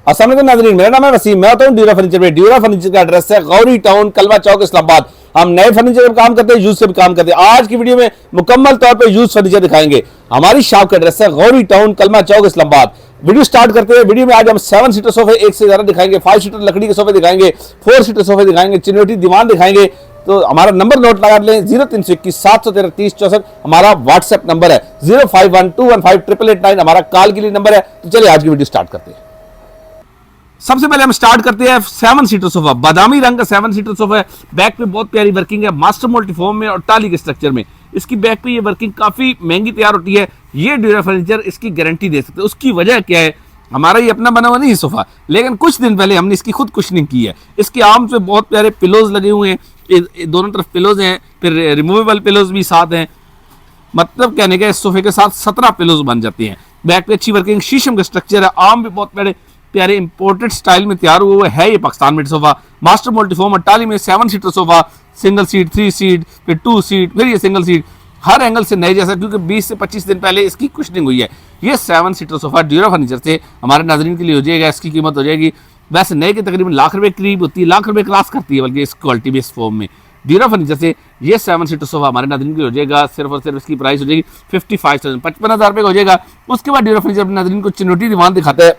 अस्सलाम वालेकुम नाज़रीन, मेरा नाम है वसीम, मैं होता हूँ ड्यूरा फर्नीचर में। ड्यूरा फर्नीचर का एड्रेस है गौरी टाउन, कलवा चौक, इस्लामाबाद। हम नए फर्नीचर का काम करते हैं, यूज से भी काम करते हैं। आज की वीडियो में मुकम्मल तौर पे यूज फर्नीचर दिखाएंगे। हमारी शॉप का एड्रेस है गौरी टाउन, कलवा चौक, इस्लामाबाद। वीडियो स्टार्ट करते हैं। वीडियो में आज हम 7 सीटर सोफे एक से ज्यादा दिखाएंगे, 5 सीटर लकड़ी के सोफे दिखाएंगे, 4 सीटर सोफे दिखाएंगे, चिनोटी दीवान दिखाएंगे। तो हमारा नंबर नोट लगा लें, 0321 713 3064 हमारा व्हाट्सएप नंबर है, 0512158889 हमारा कॉल के लिए नंबर है। तो चलिए आज की वीडियो स्टार्ट करते हैं। सबसे पहले हम स्टार्ट करते हैं 7 सीटर सोफा। बादामी रंग का 7 सीटर सोफा है। बैक पे बहुत प्यारी वर्किंग है, मास्टर मल्टीफॉर्म में और टाली के स्ट्रक्चर में। इसकी बैक पे ये वर्किंग काफी महंगी तैयार होती है। ये ड्यूरा फर्नीचर इसकी गारंटी दे सकते हैं। उसकी वजह क्या है, हमारा ये अपना बना हुआ नहीं है सोफा, लेकिन कुछ दिन पहले हमने इसकी खुद कुशनिंग की है। इसके आर्म्स पे बहुत प्यारे पिलोज लगे हुए हैं, दोनों तरफ पिलोज हैं, फिर रिमूवेबल पिलोज भी साथ हैं। मतलब कहने का इस सोफे के साथ 17 पिलोज बन जाते हैं। बैक पे अच्छी वर्किंग, शीशम का स्ट्रक्चर है, आर्म भी बहुत प्यारे इंपोर्टेड स्टाइल में तैयार हुआ हुआ है। ये Pakistan made sofa, master multiform अट्टाली में 7 seater sofa, single seat, 3 seat, फिर 2 सीट, फिर ये सिंगल सीट, हर एंगल से नए जैसा, क्योंकि 20 से 25 दिन पहले इसकी कुशनिंग हुई है। ये 7 सीटर सोफा ड्यूरा फर्नीचर से हमारे नाज़रीन के लिए हो जाएगा। इसकी कीमत हो जाएगी, वैसे नए के तकरीबन लाख रुपए करीब होती है, लाख रुपए क्रॉस करती है बल्कि इस क्वालिटी बेस फॉर्म में। ड्यूरा फर्नीचर से ये 7 सीटर सोफा हमारे नाज़रीन के लिए हो जाएगा। सिर्फ और सिर्फ इसकी प्राइस हो जाएगी 55,000, 55,000 रुपये का हो जाएगा। उसके बाद ड्यूरा फर्नीचर अपने नाज़रीन को चिनोटी दीवान दिखाता है।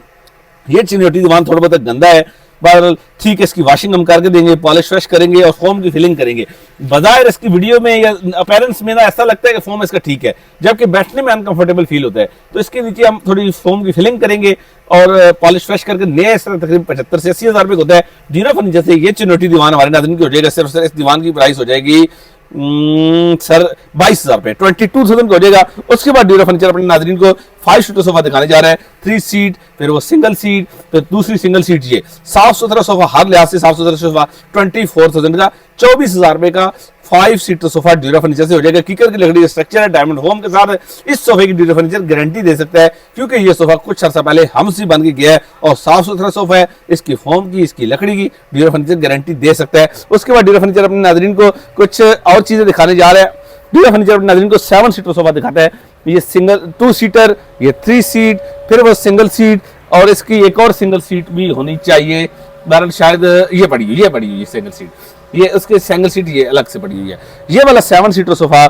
ये चिनोटी दीवान थोड़ा बहुत गंदा है, बहरहाल ठीक है, इसकी वॉशिंग हम करके देंगे, पॉलिश फ्रेश करेंगे और फोम की फिलिंग करेंगे। बजाय इसकी वीडियो में या अपीयरेंस में ना ऐसा लगता है कि फोम इसका ठीक है, जबकि बैठने में अनकंफर्टेबल फील होता है। तो इसके नीचे हम थोड़ी फोम की फिलिंग करेंगे और पॉलिश फ्रेश करके नया इस तरह तकरीबन 75 से 80,000 रुपये होता है। ड्यूरा फर्नीचर से ये चिनोटी दीवान हमारे नाज़रीन की हो जाएगा। सिर्फ इस दीवान की प्राइस हो जाएगी सर 22,000 रुपये, 22,000 का हो जाएगा। उसके बाद ड्यूरा फर्नीचर अपने नाज़रीन को 5 सीटर सोफा दिखाने जा रहा है, 3 सीट, फिर वो सिंगल सीट, फिर दूसरी सिंगल सीट। ये साफ सुथरा सोफा, हर लिहाज से साफ सुथरा सोफा, 24,000 का, 24,000 रुपए का 5 सीटर सोफा ड्यूरा फर्नीचर से हो जाएगा। कीकर की लकड़ी का स्ट्रक्चर है, डायमंड होम के साथ। इस सोफे की ड्यूरा फर्नीचर गारंटी दे सकता है, क्योंकि ये सोफा कुछ अर्सा पहले हमसे बन के गया है और साफ सुथरा सोफा है। इसकी फोम की, इसकी लकड़ी की ड्यूरा फर्नीचर गारंटी दे सकता है। उसके बाद ड्यूरा फर्नीचर अपने नाज़रीन को कुछ और चीजें दिखाने जा रहा है। ड्यूरा फर्नीचर अपने नाज़रीन को 7 सीटर सोफा दिखाता है। ये सिंगल 2 सीटर, ये 3 सीट, फिर वो सिंगल सीट, और इसकी एक और सिंगल सीट भी होनी चाहिए। बहरहाल शायद ये पड़ी हुई सिंगल सीट, ये उसके सिंगल सीट ये अलग से पड़ी हुई है। ये वाला 7 सीटर सोफा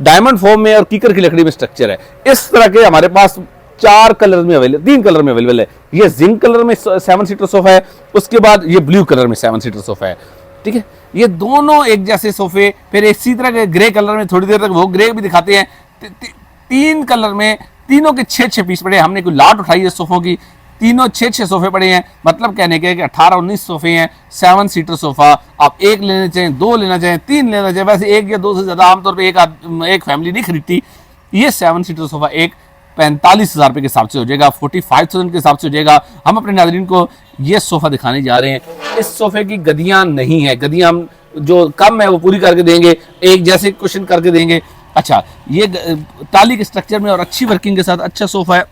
डायमंड फोम में और कीकर की लकड़ी में स्ट्रक्चर है। इस तरह के हमारे पास 4 कलर में अवेलेबल, 3 कलर में अवेलेबल है। ये जिंक कलर में 7 सीटर सोफा है, उसके बाद ये ब्लू कलर में 7 सीटर सोफा है। ठीक है, ये दोनों एक जैसे सोफे। फिर इसी तरह के ग्रे कलर में, थोड़ी देर तक वो ग्रे भी दिखाते हैं। 3 कलर में, तीनों के 6-6 पीस पड़े। हमने कोई लाट उठाई है सोफों की, तीनों 6-6 सोफे पड़े हैं। मतलब कहने के 18-19 सोफे हैं। 7 सीटर सोफा आप 1 लेना चाहें, 2 लेना चाहें, 3 लेना चाहें, वैसे 1 या 2 से ज्यादा आमतौर पर एक फैमिली नहीं खरीदती। ये 7 सीटर सोफा एक 45,000 रुपये के हिसाब से हो जाएगा, 45,000 के हिसाब से हो जाएगा। हम अपने नाज़रीन को ये सोफा दिखाने जा रहे हैं। इस सोफे की गद्दियां नहीं है, गद्दियां हम जो कम है वो पूरी करके देंगे, एक जैसे कुशन करके देंगे। अच्छा, ये टाली के स्ट्रक्चर में और अच्छी वर्किंग के साथ अच्छा सोफा है।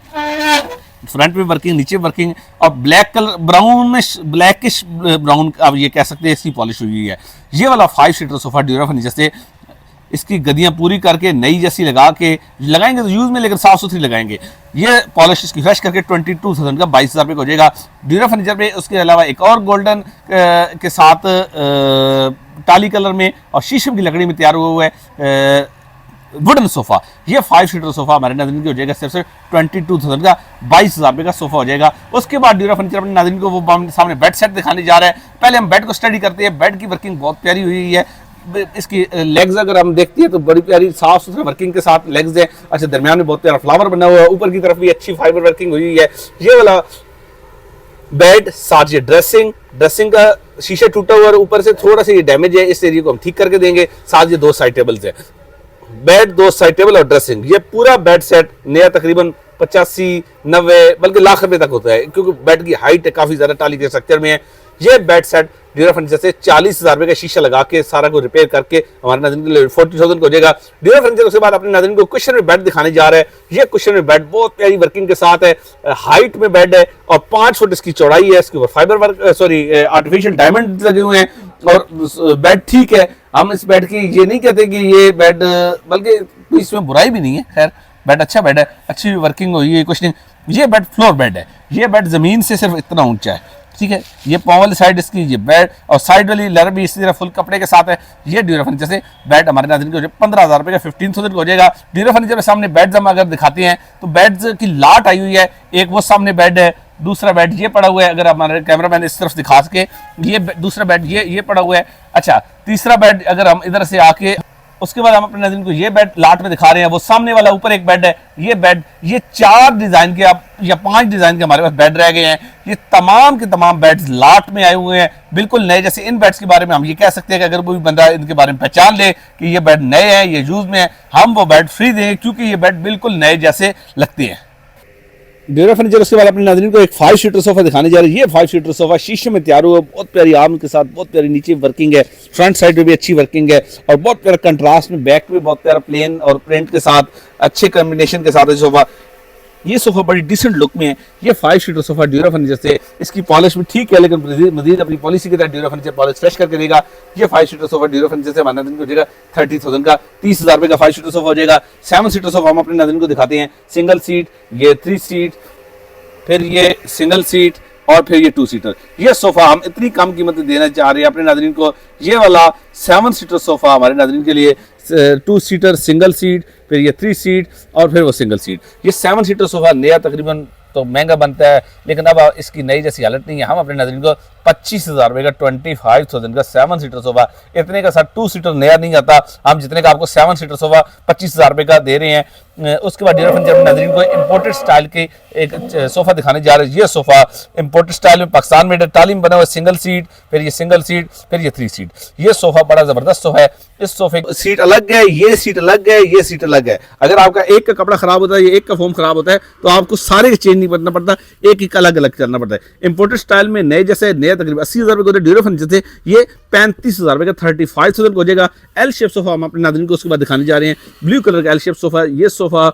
फ्रंट में वर्किंग, नीचे वर्किंग, और ब्लैक कलर, ब्राउन में ब्लैकिश ब्राउन आप ये कह सकते हैं, इसकी पॉलिश हुई है। ये वाला 5 सीटर सोफा ड्यूरा फर्नीचर से इसकी गद्दियां पूरी करके नई जैसी लगा के लगाएंगे तो यूज में, लेकिन साफ सुथरी लगाएंगे। ये पॉलिश इसकी फ्रेश करके 22,000 का 22,000 रुपये का हो जाएगा ड्यूरा फर्नीचर पे। उसके अलावा एक और गोल्डन के साथ टाली कलर में और शीशम की लकड़ी में तैयार हुआ है वुडन सोफा। ये 5 सीटर सोफा हमारे नाज़रीन की हो जाएगा सिर्फ 22,000 का, 22,000 रुपये का सोफा हो जाएगा। उसके बाद ड्यूरा फर्नीचर अपने नाज़रीन को वो सामने बेड सेट दिखाने जा रहा है। पहले हम बेड को स्टडी करते हैं। बेड की वर्किंग बहुत प्यारी हुई है। इसकी लेग्स अगर हम देखते हैं तो बड़ी प्यारी साफ सुथरा वर्किंग के साथ लेग्स है। अच्छा, दरमियान में बहुत प्यारा फ्लावर बना हुआ है, ऊपर की तरफ भी अच्छी फाइबर वर्किंग हुई है। ये वाला बेड, साथ ये ड्रेसिंग का शीशा टूटा हुआ है, ऊपर से थोड़ा सा ये डैमेज है, इस एरिया को हम ठीक करके देंगे। साथ ये 2 साइड टेबल्स है, बेड, 2 साइड टेबल और ड्रेसिंग। ये पूरा बेड सेट नया तकरीबन 85-90 बल्कि लाख रुपए तक होता है, क्योंकि बेड की हाइट है काफी ज्यादा, टाली के स्ट्रक्चर में है। ये बेड सेट ड्यूरा फर्नीचर से 40,000 रुपए का शीशा लगा के सारा को रिपेयर करके हमारे नाज़रीन के लिए 40,000 को हो जाएगा। ड्यूरा फर्नीचर उसके बाद अपने नाज़रीन को कुशन में बेड दिखाने जा रहा है। ये कुशन में बेड बहुत प्यारी वर्किंग के साथ है, हाइट में बेड है और 5 फुट इसकी चौड़ाई है। इसके ऊपर फाइबर वर्क आर्टिफिशियल डायमंड लगे हुए हैं और बेड ठीक है। हम इस बेड की ये नहीं कहते कि ये बेड, बल्कि इसमें बुराई भी नहीं है। खैर बेड अच्छा बेड है, अच्छी वर्किंग हुई है, कुछ नहीं। ये बेड फ्लोर बेड है, ये बेड ज़मीन से सिर्फ इतना ऊंचा है, ठीक है। ये पाँव वाली साइड इसकी ये बेड और साइड वाली लेयर भी इसी तरह फुल कपड़े के साथ है। ये ड्यूरा फर्नीचर से बेड हमारे नाज़रीन को हो जाएगा 15,000 रुपये का, 15,000 का हो जाएगा। ड्यूरा फर्नीचर के सामने बेड्स हम अगर दिखाते हैं तो बेड्स की लाट आई हुई है। एक वो सामने बेड है, दूसरा बेड ये पड़ा हुआ है, अगर हमारे कैमरामैन इस तरफ दिखा सके, ये दूसरा बेड ये पड़ा हुआ है। अच्छा, तीसरा बेड अगर हम इधर से आके उसके बाद हम अपने नाज़रीन को ये बेड लाट में दिखा रहे हैं, वो सामने वाला ऊपर एक बेड है, ये बेड, ये 4 डिज़ाइन के आप या 5 डिज़ाइन के हमारे पास बेड रह गए हैं। ये तमाम के तमाम बेड्स लाट में आए हुए हैं, बिल्कुल नए। जैसे इन बेड्स के बारे में हम ये कह सकते हैं कि अगर कोई बंदा इनके बारे में पहचान ले कि ये बेड नए हैं, ये यूज़ में है, हम वो बेड फ्री देंगे, क्योंकि ये बेड बिल्कुल नए जैसे लगते हैं। ड्यूरा फर्नीचर उसके बाद अपने नाज़रीन को एक 5 सीटर सोफा दिखाने जा रहे हैं। ये 5 सीटर सोफा शीशे में तैयार हुआ, बहुत प्यारी आर्म के साथ, बहुत प्यारी नीचे वर्किंग है, फ्रंट साइड में भी अच्छी वर्किंग है और बहुत प्यारा कंट्रास्ट में, बैक में बहुत प्यारा प्लेन और प्रिंट के साथ अच्छे कॉम्बिनेशन के साथ है सोफा। ये सोफा बड़ी डिसेंट लुक में है। ये 5 सीटर सोफा ड्यूरा फर्नीचर से, इसकी पॉलिश भी ठीक है, लेकिन मजीद अपनी पॉलिसी के तहत ड्यूरा फर्नीचर पॉलिश फ्रेश करके देगा। ये 5 सीटर सोफा ड्यूरा फर्नीचर से हमारे नाज़रीन को हो जाएगा 30,000 का, 30,000 रुपये का 5 सीटर सोफा हो जाएगा। 7 सीटर सोफा हम अपने नाज़रीन को दिखाते हैं, सिंगल सीट, ये 3 सीट, फिर ये सिंगल सीट और फिर ये 2 सीटर। ये सोफा हम इतनी कम कीमत में देना चाह रहे हैं अपने नाज़रीन को। ये वाला 7 सीटर सोफा हमारे नाज़रीन के लिए 2 सीटर, सिंगल सीट, फिर ये 3 सीट और फिर वो सिंगल सीट। ये 7 सीटर सोफा नया तकरीबन तो महंगा बनता है, लेकिन अब इसकी नई जैसी हालत नहीं है। हम अपने नाज़रीन को 25,000 रुपये का 25,000 का 7 सीटर सोफा, इतने का सर 2 सीटर नया नहीं आता। हम जितने का आपको 7 सीटर सोफा 25,000 रुपये का दे रहे हैं। उसके बाद ड्यूरा फर्नीचर अपने नाज़रीन को इम्पोर्टेड स्टाइल के एक सोफ़ा दिखाने जा रहे हैं। ये सोफ़ा इम्पोर्टेड स्टाइल में पाकिस्तान में टालिम बना हुआ, सिंगल सीट, फिर ये सिंगल सीट, फिर ये 3 सीट। ये सोफ़ा बड़ा ज़बरदस्त सोफ़ा है। इस सोफे सीट अलग है, ये सीट अलग है, ये सीट अलग है। अगर आपका एक का कपड़ा खराब होता है, ये एक का फोम खराब होता है, तो आपको सारे चेंज नहीं करना पड़ता, एक एक अलग अलग करना पड़ता है। इंपोर्टेड स्टाइल में नए जैसे नया तकरीबन 80,000 रुपये को ड्यूरा फर्नीचर से ये 35,000 रुपये का 35,000 हो जाएगा। एल शेप सोफा हम अपने नाज़रीन को उसके बाद दिखाने जा रहे हैं। ब्लू कलर का एल शेप सोफा, ये सोफा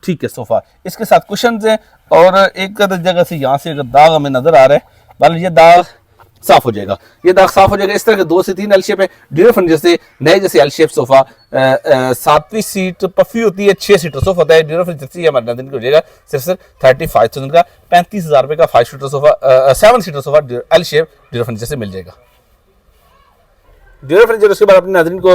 ठीक है सोफा, इसके साथ कुशन है और एक जगह से यहाँ से अगर दाग हमें नजर आ रहा है, मान लीजिए दाग साफ हो जाएगा, ये दाग साफ हो जाएगा। इस तरह के 2 से 3 एल शेप है ड्यूरा फर्नीचर से नए जैसे एल शेप सोफा। 7वीं सीट पफी होती है, 6 सीटर सोफा होता है। ड्यूरा फर्नीचर से हमारे नाज़रीन को हो जाएगा सिर्फ 35,000 का 35,000 रुपये का 5 seater sofa 7 seater sofa L shape dura furniture से मिल जाएगा। ड्यूरा फर्नीचर उसके बाद अपने नाज़रीन को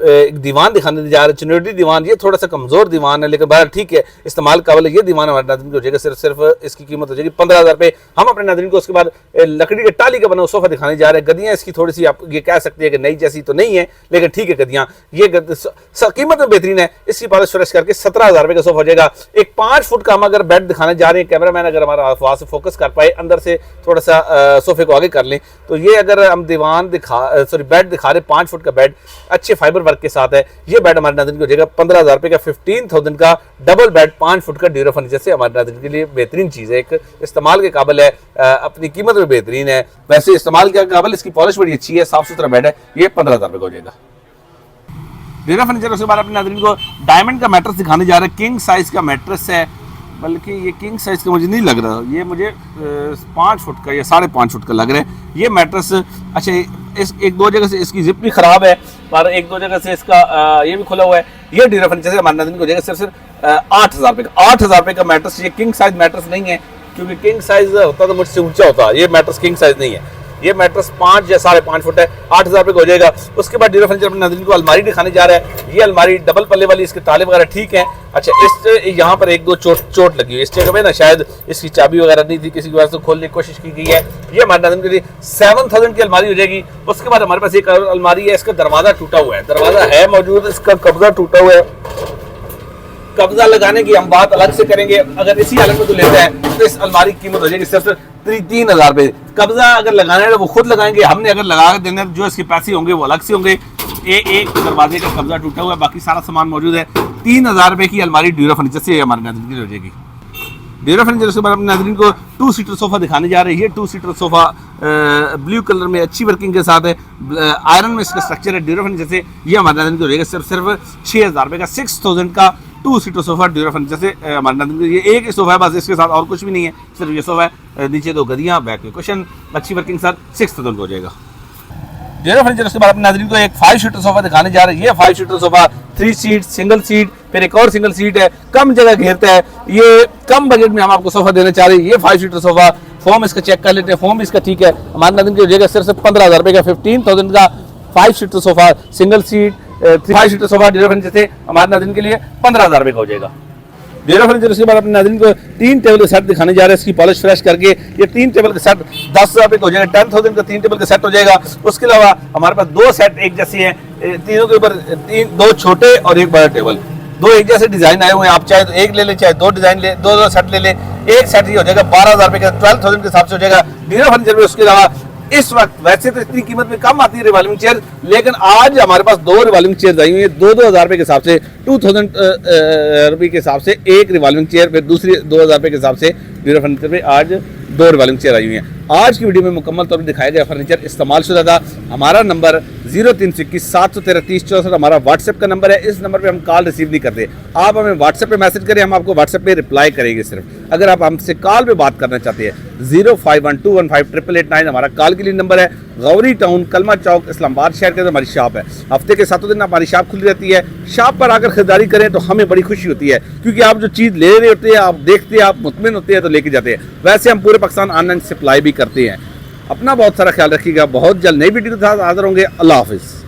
एक दीवान दिखाने जा रहे हैं, चुनौती दीवान। ये थोड़ा सा कमज़ोर दीवान है, लेकिन बाहर ठीक है, इस्तेमाल काबिल है। ये दीवान हमारे नाज़रीन को हो जाएगा सिर्फ इसकी कीमत हो जाएगी 15,000 रुपये। हम अपने नाज़रीन को उसके बाद लकड़ी के टाली का बना हुआ सोफ़ा दिखाने जा रहे हैं। गद्दियाँ इसकी थोड़ी सी आप ये कह सकते हैं कि नई जैसी तो नहीं है, लेकिन ठीक है गद्दियाँ, ये कीमत में बेहतरीन है। इसकी पॉलिश फ्रेश करके 17,000 रुपये का सोफ़ा हो जाएगा। एक 5 फुट का हम अगर बेड दिखाने जा रहे हैं, कैमरामैन अगर हमारा वहाँ से फोकस कर पाए, अंदर से थोड़ा सा सोफ़े को आगे कर लें, तो ये अगर हम दीवान बेड दिखा रहे 5 फुट बेड अच्छे फाइबर वर्क के साथ है। ये बेड हमारे नाज़रीन को हो जाएगा 15,000 रुपये का 15,000 का डबल बेड 5 फुट का ड्यूरा फर्नीचर से हमारे नाज़रीन के लिए बेहतरीन चीज़ है। एक इस्तेमाल के काबिल है, अपनी कीमत में बेहतरीन है, वैसे इस्तेमाल के काबिल, इसकी पॉलिश बड़ी अच्छी है, साफ सुथरा बेड है। ये 15,000 रुपये का हो जाएगा। ड्यूरा फर्नीचर उसके बाद अपने नाज़रीन को डायमंड का मैट्रेस दिखाने जा रहे हैं। किंग साइज का मैट्रेस है, बल्कि ये किंग साइज का मुझे नहीं लग रहा, ये मुझे 5 फुट का या 5.5 फुट का लग रहा है। ये मैट्रेस अच्छा, इस 1-2 जगह से इसकी जिप भी खराब है और 1-2 जगह से इसका ये भी खुला हुआ है। ये ड्यूरा फर्नीचर से हमारे नाज़रीन को हो जाएगा सिर्फ 8,000 रुपये का 8,000 रुपये का मैट्रेस। ये किंग साइज मैट्रेस नहीं है, क्योंकि किंग साइज होता तो मुझसे ऊंचा होता, ये मैट्रेस किंग साइज नहीं है। ये मैट्रेस 5 या 5.5 फुट है, 8,000 रुपये का हो जाएगा। उसके बाद ड्यूरा फर्नीचर अपने नाज़रीन को अलमारी दिखाने जा रहा है। ये अलमारी डबल पल्ले वाली, इसके ताले वगैरह ठीक है। अच्छा, इस यहाँ पर 1-2 चोट लगी हुई, इस जगह में ना शायद इसकी चाबी वगैरह नहीं थी, किसी की वजह से खोलने की कोशिश की गई है। ये हमारे नाज़रीन के लिए 7,000 की अलमारी हो जाएगी। उसके बाद हमारे पास एक अलमारी है, इसका दरवाजा टूटा हुआ है, दरवाजा है मौजूद, इसका कब्जा टूटा हुआ है। कब्जा लगाने की हम बात अलग से करेंगे। अगर इसी हालत में तो लेते हैं तो इस अलमारी की कीमत हो जाएगी सिर्फ 3,000 रुपये। कब्जा अगर लगाना है तो वो खुद लगाएंगे, हमने अगर लगा के देना जो इसके पैसे होंगे वो अलग से होंगे। एक दरवाजे का कब्जा टूटा हुआ है, बाकी सारा सामान मौजूद है। 3,000 रुपये की अलमारी ड्यूरा फर्नीचर से हमारे नाज़रीन की हो जाएगी। ड्यूरा फर्नीचर के बाद अपने नाज़रीन को 2 सीटर सोफा दिखाने जा रहे हैं। ये 2 सीटर सोफा ब्लू कलर में अच्छी वर्किंग के साथ है, आयरन में इसका स्ट्रक्चर है ड्यूरा फर्नीचर से। ये हमारे नाज़रीन को हो जाएगा सिर्फ 6,000 रुपये का 6,000 का 2 सीटर सोफा ड्यूरा फर्नीचर से हमारे नाज़रीन को। ये एक ही सोफा है बस, इसके साथ और कुछ भी नहीं है, सिर्फ ये सोफा है। नीचे 2 गद्दियाँ, बैक में कुशन, अच्छी वर्किंग के साथ 6,000 का हो जाएगा। ड्यूरा फर्नीचर के बाद अपने नाज़रीन को एक 5 सीटर सोफा दिखाने जा रहे हैं। ये 5 seater sofa 3 seat, single seat, फिर एक और सिंगल सीट है, कम जगह घेरता है। ये कम बजट में हम आपको सोफा देने चाह रहे हैं। ये 5 सीटर सोफा, फॉर्म इसका चेक कर लेते हैं, फॉर्म इसका ठीक है। हमारे नाज़रीन की हो जाएगा सिर्फ 15,000 रुपये का 15,000 का 5 seater sofa, single seat 5 seater sofa dura furniture से हमारे नाज़रीन के लिए 15,000 रुपये का हो जाएगा। ड्यूरा फर्नीचर उसके बाद अपने नाज़रीन को 3 टेबल के सेट दिखाने जा रहे हैं। इसकी पॉलिश फ्रेश करके ये 3 टेबल के सेट 10,000 रुपये का हो जाएगा। 10,000 का 3 टेबल का सेट हो जाएगा। उसके अलावा हमारे पास 2 सेट एक जैसी हैं, तीनों के ऊपर 2 छोटे और एक बड़ा टेबल, 2 एक जैसे डिजाइन आए हुए हैं। आप चाहे तो एक ले ले, चाहे 2 डिजाइन ले, 2 सेट ले ले। एक सेट ये हो जाएगा 12,000 रुपये का, 12,000 के हिसाब से हो जाएगा ड्यूरा फर्नीचर में। उसके अलावा इस वक्त वैसे तो इतनी कीमत में कम आती है रिवॉल्विंग चेयर, लेकिन आज हमारे पास 2 रिवॉल्विंग चेयर आई हुई है। 2,000 रुपये के हिसाब से, 2,000 रुपये के हिसाब से एक रिवॉल्विंग चेयर, फिर दूसरी 2,000 रुपये के हिसाब से ड्यूरा फर्नीचर में आज 2 रिवॉल्विंग चेयर आई हुई हैं। आज की वीडियो में मुकम्मल तौर पर दिखाया गया फर्नीचर इस्तेमाल शुदा था। हमारा नंबर 0321 713 3064 हमारा व्हाट्सएप का नंबर है। इस नंबर पे हम कॉल रिसीव नहीं करते। आप हमें व्हाट्सएप पे मैसेज करें, हम आपको व्हाट्सएप पे रिप्लाई करेंगे सिर्फ। अगर आप हमसे कॉल पे बात करना चाहते हैं 0512158889 हमारा कॉल के लिए नंबर है। गौरी टाउन कलमा चौक इस्लामाबाद शहर के अंदर हमारी शॉप है। हफ्ते के 7 दिन हमारी शॉप खुली रहती है। शॉप पर आकर खरीदारी करें तो हमें बड़ी खुशी होती है, क्योंकि आप जो चीज़ ले रहे होते हैं, आप देखते हैं, आप मुतमिन होते हैं तो लेके जाते हैं। वैसे हम पूरे पाकिस्तान ऑनलाइन सप्लाई भी करते हैं। अपना बहुत सारा ख्याल रखिएगा। बहुत जल्द नई वीडियो के साथ हाजिर होंगे। अल्लाह हाफिज़।